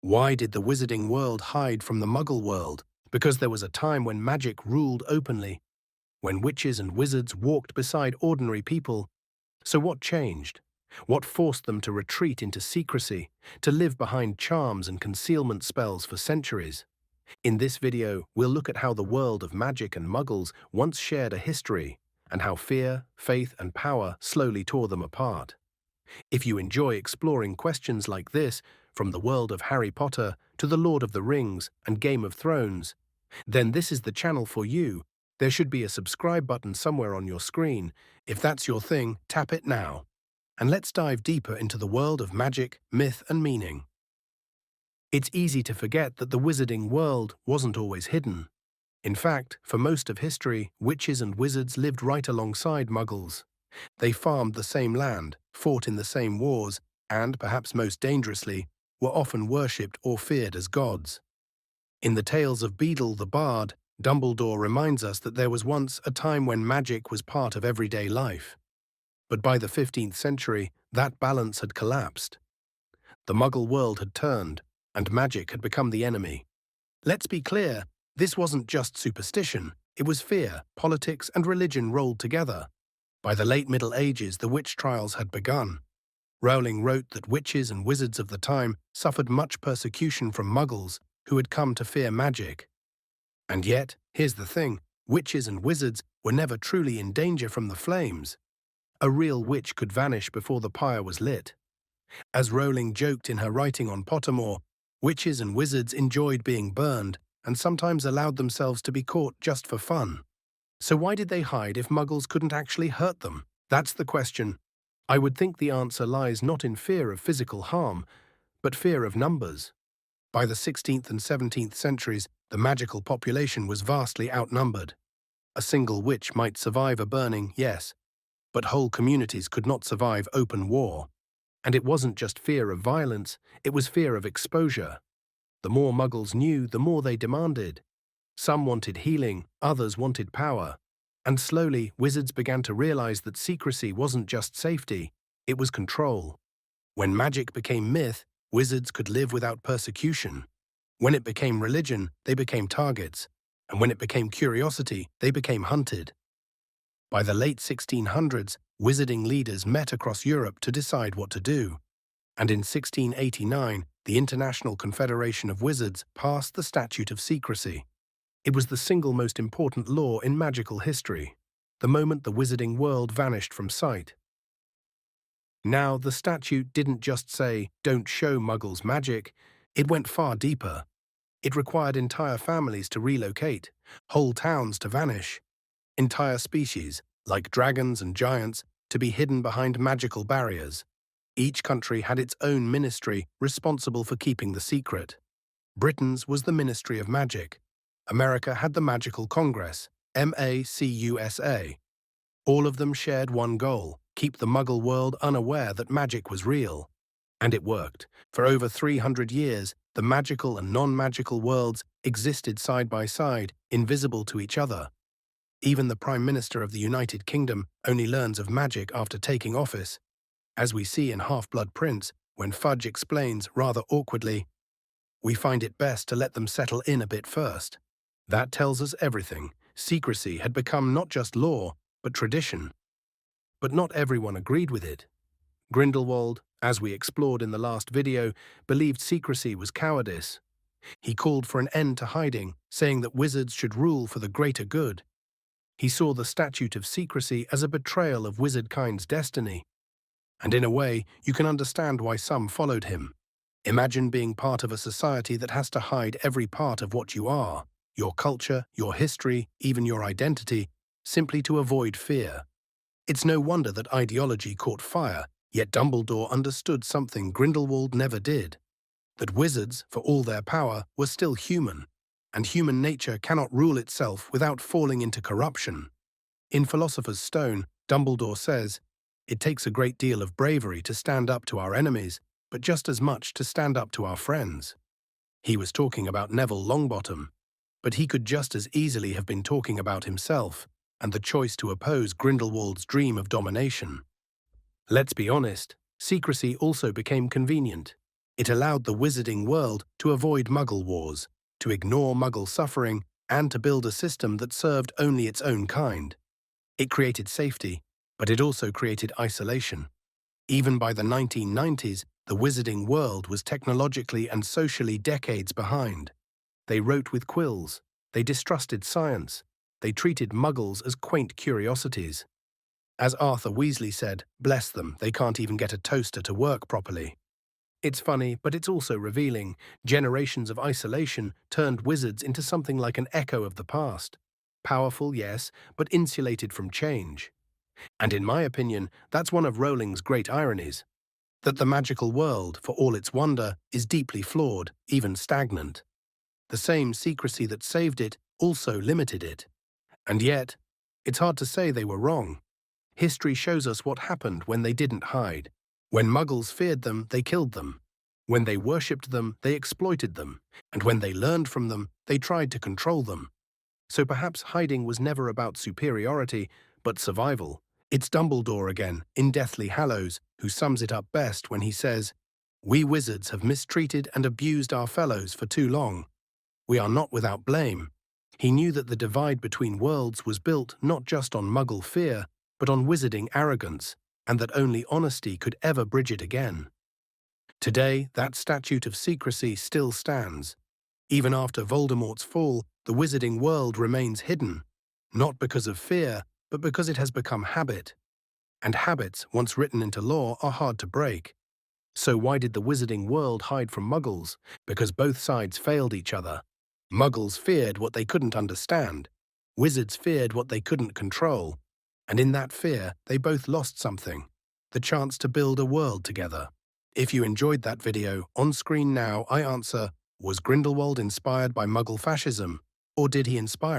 Why did the wizarding world hide from the Muggle world? Because there was a time when magic ruled openly, when witches and wizards walked beside ordinary people. So what changed? What forced them to retreat into secrecy, to live behind charms and concealment spells for centuries? In this video, we'll look at how the world of magic and Muggles once shared a history, and how fear, faith, and power slowly tore them apart. If you enjoy exploring questions like this, from the world of Harry Potter to the Lord of the Rings and Game of Thrones, then this is the channel for you. There should be a subscribe button somewhere on your screen. If that's your thing, tap it now. And let's dive deeper into the world of magic, myth, and meaning. It's easy to forget that the wizarding world wasn't always hidden. In fact, for most of history, witches and wizards lived right alongside Muggles. They farmed the same land, fought in the same wars, and, perhaps most dangerously, were often worshipped or feared as gods. In the tales of Beedle the Bard, Dumbledore reminds us that there was once a time when magic was part of everyday life. But by the 15th century, that balance had collapsed. The Muggle world had turned, and magic had become the enemy. Let's be clear, this wasn't just superstition, it was fear, politics, and religion rolled together. By the late Middle Ages, the witch trials had begun. Rowling wrote that witches and wizards of the time suffered much persecution from Muggles who had come to fear magic. And yet, here's the thing, witches and wizards were never truly in danger from the flames. A real witch could vanish before the pyre was lit. As Rowling joked in her writing on Pottermore, witches and wizards enjoyed being burned and sometimes allowed themselves to be caught just for fun. So why did they hide if Muggles couldn't actually hurt them? That's the question. I would think the answer lies not in fear of physical harm, but fear of numbers. By the 16th and 17th centuries, the magical population was vastly outnumbered. A single witch might survive a burning, yes, but whole communities could not survive open war. And it wasn't just fear of violence, it was fear of exposure. The more Muggles knew, the more they demanded. Some wanted healing, others wanted power. And slowly, wizards began to realize that secrecy wasn't just safety, it was control. When magic became myth, wizards could live without persecution. When it became religion, they became targets. And when it became curiosity, they became hunted. By the late 1600s, wizarding leaders met across Europe to decide what to do. And in 1689, the International Confederation of Wizards passed the Statute of Secrecy. It was the single most important law in magical history, the moment the wizarding world vanished from sight. Now, the statute didn't just say, "Don't show Muggles magic," it went far deeper. It required entire families to relocate, whole towns to vanish, entire species, like dragons and giants, to be hidden behind magical barriers. Each country had its own ministry responsible for keeping the secret. Britain's was the Ministry of Magic. America had the Magical Congress, MACUSA. All of them shared one goal: keep the Muggle world unaware that magic was real. And it worked. For over 300 years, the magical and non-magical worlds existed side by side, invisible to each other. Even the Prime Minister of the United Kingdom only learns of magic after taking office. As we see in Half-Blood Prince, when Fudge explains, rather awkwardly, "We find it best to let them settle in a bit first." That tells us everything. Secrecy had become not just law, but tradition. But not everyone agreed with it. Grindelwald, as we explored in the last video, believed secrecy was cowardice. He called for an end to hiding, saying that wizards should rule for the greater good. He saw the Statute of Secrecy as a betrayal of wizardkind's destiny. And in a way, you can understand why some followed him. Imagine being part of a society that has to hide every part of what you are, your culture, your history, even your identity, simply to avoid fear. It's no wonder that ideology caught fire, yet Dumbledore understood something Grindelwald never did: that wizards, for all their power, were still human, and human nature cannot rule itself without falling into corruption. In Philosopher's Stone, Dumbledore says, "It takes a great deal of bravery to stand up to our enemies, but just as much to stand up to our friends." He was talking about Neville Longbottom, but he could just as easily have been talking about himself and the choice to oppose Grindelwald's dream of domination. Let's be honest, secrecy also became convenient. It allowed the wizarding world to avoid Muggle wars, to ignore Muggle suffering, and to build a system that served only its own kind. It created safety, but it also created isolation. Even by the 1990s, the wizarding world was technologically and socially decades behind. They wrote with quills. They distrusted science. They treated Muggles as quaint curiosities. As Arthur Weasley said, bless them, they can't even get a toaster to work properly. It's funny, but it's also revealing. Generations of isolation turned wizards into something like an echo of the past. Powerful, yes, but insulated from change. And in my opinion, that's one of Rowling's great ironies. That the magical world, for all its wonder, is deeply flawed, even stagnant. The same secrecy that saved it also limited it. And yet, it's hard to say they were wrong. History shows us what happened when they didn't hide. When Muggles feared them, they killed them. When they worshipped them, they exploited them. And when they learned from them, they tried to control them. So perhaps hiding was never about superiority, but survival. It's Dumbledore again, in Deathly Hallows, who sums it up best when he says, "We wizards have mistreated and abused our fellows for too long. We are not without blame." He knew that the divide between worlds was built not just on Muggle fear, but on wizarding arrogance, and that only honesty could ever bridge it again. Today, that statute of secrecy still stands. Even after Voldemort's fall, the wizarding world remains hidden, not because of fear, but because it has become habit. And habits, once written into law, are hard to break. So why did the wizarding world hide from Muggles? Because both sides failed each other. Muggles feared what they couldn't understand. Wizards feared what they couldn't control. And in that fear, they both lost something: the chance to build a world together. If you enjoyed that video, on screen now I answer, was Grindelwald inspired by Muggle fascism, or did he inspire